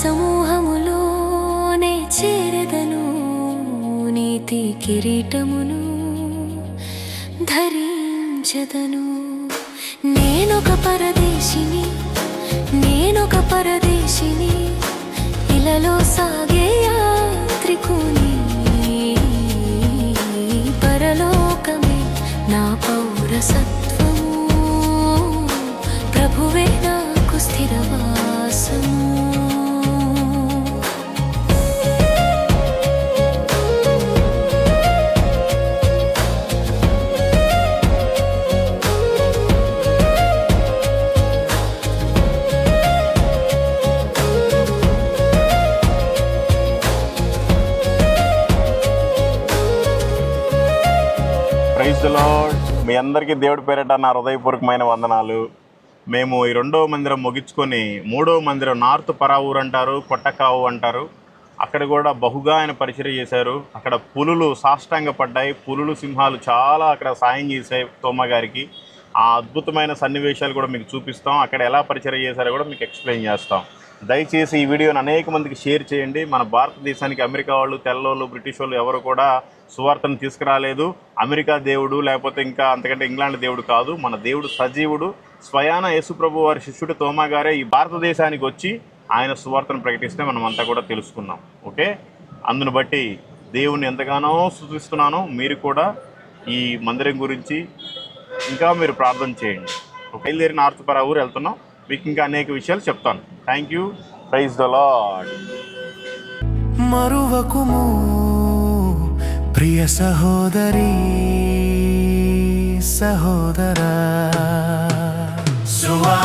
సమూహములోనే చేరెదను, నీతి కిరీటమును ధరించెదను. నేనొక పరదేశిని, ఇలలో సాగే యాత్రికుని. పరలోకమే నా పౌరసత్వము, ప్రభువే నాకు స్థిరవాసము. Praise the Lord. మీ అందరికీ దేవుడి పేరిట నా హృదయపూర్వకమైన వందనాలు. మేము ఈ 2వ మందిరం ముగించుకొని 3వ మందిరం నార్త్ పరావూరు అంటారు, కొట్టకావు అంటారు. అక్కడ కూడా బహుగా ఆయన పరిచర్య చేశారు. అక్కడ పులులు సాష్టాంగ పడ్డాయి. పులులు, సింహాలు చాలా అక్కడ సాయం చేశాయి తోమ గారికి. ఆ అద్భుతమైన సన్నివేశాలు కూడా మీకు చూపిస్తాం. అక్కడ ఎలా పరిచర్య చేశారో కూడా మీకు ఎక్స్ప్లెయిన్ చేస్తాం. దయచేసి ఈ వీడియోని అనేక మందికి షేర్ చేయండి. మన భారతదేశానికి అమెరికా వాళ్ళు, తెల్లోళ్ళు, బ్రిటిష్ వాళ్ళు ఎవరు కూడా సువార్తను తీసుకురాలేదు. అమెరికా దేవుడు లేకపోతే ఇంకా అంతకంటే ఇంగ్లాండ్ దేవుడు కాదు. మన దేవుడు సజీవుడు. స్వయాన యేసుప్రభు వారి శిష్యుడు తోమా గారే ఈ భారతదేశానికి వచ్చి ఆయన సువార్తను ప్రకటిస్తే మనం అంతా కూడా తెలుసుకున్నాం. ఓకే, అందును బట్టి దేవుణ్ణి ఎంతగానో స్తుతిస్తున్నాను. మీరు కూడా ఈ మందిరం గురించి ఇంకా మీరు ప్రార్థన చేయండి. బయలుదేరి నార్త్ పరావూరు వెళ్తున్నాం. మీకు ఇంకా అనేక విషయాలు చెప్తాను. Thank you. Praise the Lord. మరువకుము ప్రియ సహోదరీ సహోదరా, సువా